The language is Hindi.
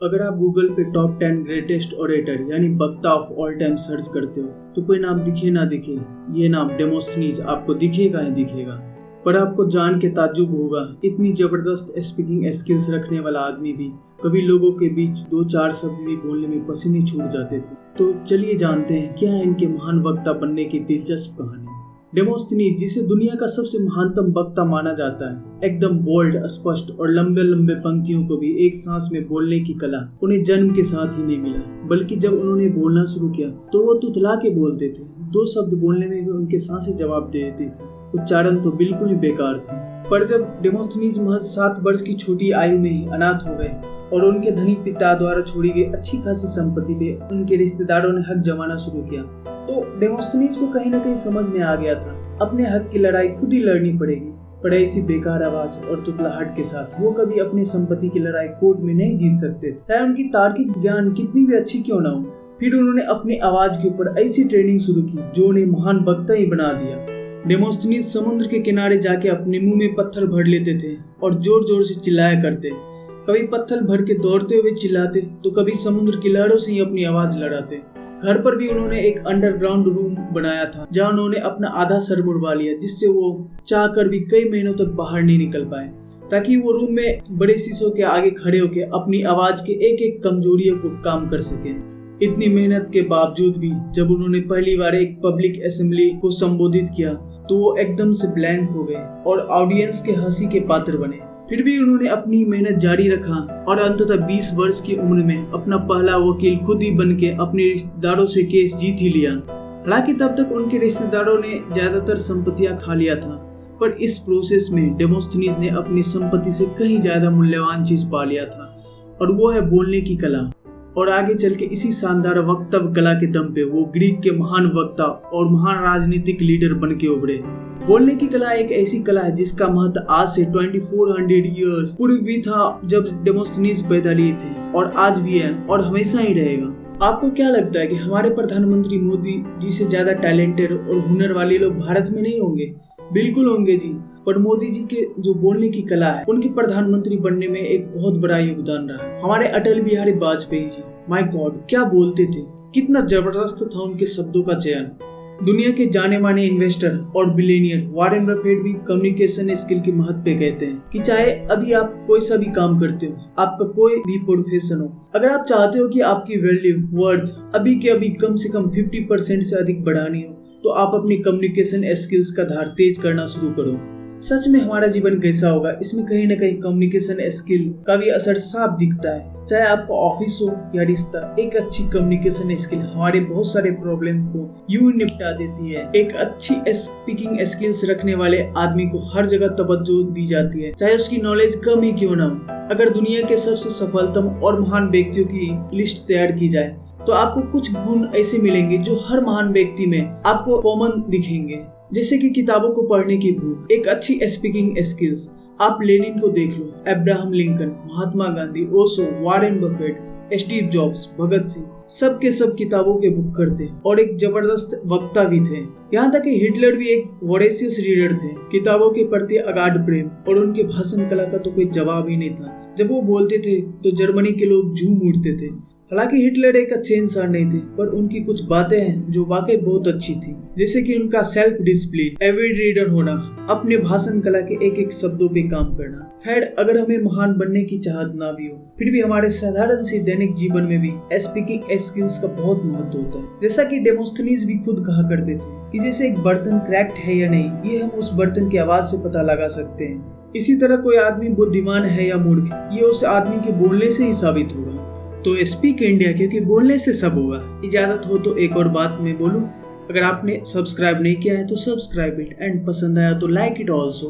अगर आप गूगल पे टॉप 10 ग्रेटेस्ट ओरेटर यानी वक्ता ऑफ ऑल टाइम सर्च करते हो तो कोई नाम दिखे ना दिखे, ये नाम डेमोस्थनीज आपको दिखेगा ही दिखेगा। पर आपको जान के ताज्जुब होगा, इतनी जबरदस्त स्पीकिंग स्किल्स रखने वाला आदमी भी कभी लोगों के बीच 2-4 शब्द भी बोलने में पसीने छूट जाते थे। तो चलिए जानते हैं क्या है इनके महान वक्ता बनने की दिलचस्प कहानी। डेमोस्थनीज, जिसे दुनिया का सबसे महानतम वक्ता माना जाता है, एकदम बोल्ड, स्पष्ट और लंबे लंबे पंक्तियों को भी एक सांस में बोलने की कला उन्हें जन्म के साथ ही नहीं मिला, बल्कि जब उन्होंने बोलना शुरू किया तो वो तुतला के बोलते थे। 2 शब्द बोलने में भी उनके सांसें जवाब दे देती थी, उच्चारण तो बिल्कुल ही बेकार थे। पर जब डेमोस्थनीज महज 7 वर्ष की छोटी आयु में ही अनाथ हो गए और उनके धनी पिता द्वारा छोड़ी गई अच्छी खासी संपत्ति पे उनके रिश्तेदारों ने हक जमाना शुरू किया, तो डेमोस्थनीज को कहीं न कहीं समझ में आ गया था अपने हक की लड़ाई खुद ही लड़नी पड़ेगी। पर ऐसी बेकार आवाज और तुतलाहट के साथ वो कभी अपनी संपत्ति की लड़ाई कोर्ट में नहीं जीत सकते थे, चाहे उनकी तार्किक ज्ञान कितनी भी अच्छी क्यों ना हो। फिर उन्होंने अपनी आवाज के ऊपर ऐसी ट्रेनिंग शुरू की जो उन्हें महान वक्ता ही बना दिया। डेमोस्थनीज समुद्र के किनारे जाके अपने मुंह में पत्थर भर लेते थे और जोर जोर से चिल्लाया करते। कभी पत्थर भर के दौड़ते हुए चिल्लाते तो कभी समुद्र की लहरों से ही अपनी आवाज लड़ाते। घर पर भी उन्होंने एक अंडरग्राउंड रूम बनाया था जहां उन्होंने अपना आधा सर मुड़वा लिया, जिससे वो चाह कर भी कई महीनों तक बाहर नहीं निकल पाए, ताकि वो रूम में बड़े शीशों के आगे खड़े होकर अपनी आवाज के एक एक कमजोरियों को काम कर सके। इतनी मेहनत के बावजूद भी जब उन्होंने पहली बार एक पब्लिक असेंबली को संबोधित किया तो वो एकदम से ब्लैंक हो गए और ऑडियंस के हंसी के पात्र बने। फिर भी उन्होंने अपनी मेहनत जारी रखा और अंततः 20 वर्ष की उम्र में अपना पहला वकील खुद ही बन के अपने रिश्तेदारों से केस जीत ही लिया। हालांकि तब तक उनके रिश्तेदारों ने ज्यादातर संपत्तियां खा लिया था, पर इस प्रोसेस में डेमोस्थनीज ने अपनी संपत्ति से कहीं ज्यादा मूल्यवान चीज पा लिया था, और वो है बोलने की कला। और आगे चल के इसी शानदार वक्तव्य कला के दम पे वो ग्रीक के महान वक्ता और महान राजनीतिक लीडर बन के उभरे। बोलने की कला एक ऐसी कला है जिसका महत्व आज से 2400 ईयर्स पूर्व भी था जब डेमोस्थनीज पैदा लिए थे, और आज भी है और हमेशा ही रहेगा। आपको क्या लगता है कि हमारे प्रधानमंत्री मोदी जी से ज्यादा टैलेंटेड और हुनर वाले लोग भारत में नहीं होंगे? बिल्कुल होंगे जी, पर मोदी जी के जो बोलने की कला है उनके प्रधानमंत्री बनने में एक बहुत बड़ा योगदान रहा है। हमारे अटल बिहारी वाजपेयी जी, माय गॉड, क्या बोलते थे, कितना जबरदस्त था उनके शब्दों का चयन। दुनिया के जाने माने इन्वेस्टर और बिलियनियर वॉरेन बफेट भी कम्युनिकेशन स्किल के महत्व पे कहते हैं कि चाहे अभी आप कोई सा भी काम करते हो, आपका कोई भी प्रोफेशन हो, अगर आप चाहते हो कि आपकी वैल्यू वर्थ अभी के अभी कम से कम 50% से अधिक बढ़ानी हो, तो आप अपनी कम्युनिकेशन स्किल्स का धार तेज करना शुरू करो। सच में हमारा जीवन कैसा होगा, इसमें कहीं न कहीं कम्युनिकेशन स्किल का भी असर साफ दिखता है। चाहे आपका ऑफिस हो या रिश्ता, एक अच्छी कम्युनिकेशन स्किल हमारे बहुत सारे प्रॉब्लम को यूं निपटा देती है। एक अच्छी स्पीकिंग स्किल्स रखने वाले आदमी को हर जगह तवज्जो दी जाती है, चाहे उसकी नॉलेज कम ही क्यों ना हो। अगर दुनिया के सबसे सफलतम और महान व्यक्तियों की लिस्ट तैयार की जाए तो आपको कुछ गुण ऐसे मिलेंगे जो हर महान व्यक्ति में आपको कॉमन दिखेंगे, जैसे कि किताबों को पढ़ने की भूख, एक अच्छी स्पीकिंग स्किल्स। आप लेनिन को देख लो, Abraham Lincoln, Mahatma Gandhi, Osho, Warren Buffett, Steve Jobs, Bhagat Singh, सब के सब किताबों के बुक्कर थे और एक जबरदस्त वक्ता भी थे। यहाँ तक कि हिटलर भी एक वोरेशियस रीडर थे, किताबों के प्रति अगाध प्रेम, और उनके भाषण कला का तो कोई जवाब ही नहीं था। जब वो बोलते थे तो जर्मनी के लोग झूम उठते थे। हालांकि हिटलर एक अच्छे इंसान नहीं थे, पर उनकी कुछ बातें हैं जो वाकई बहुत अच्छी थी, जैसे कि उनका सेल्फ डिसिप्लिन, एविड रीडर होना, अपने भाषण कला के एक एक शब्दों पे काम करना। खैर, अगर हमें महान बनने की चाहत ना भी हो, फिर भी हमारे साधारण से दैनिक जीवन में भी स्पीकिंग स्किल्स का बहुत महत्व होता है। जैसा कि डेमोस्थनीज भी खुद कहा करते थे कि जैसे एक बर्तन क्रैक्ड है या नहीं, ये हम उस बर्तन की आवाज से पता लगा सकते हैं। इसी तरह कोई आदमी बुद्धिमान है या मूर्ख, ये उस आदमी के बोलने से ही साबित होगा। तो स्पीक इंडिया, क्योंकि बोलने से सब होगा। इजाजत हो तो एक और बात मैं बोलूं, अगर आपने सब्सक्राइब नहीं किया है तो सब्सक्राइब इट, एंड पसंद आया तो लाइक इट ऑल्सो।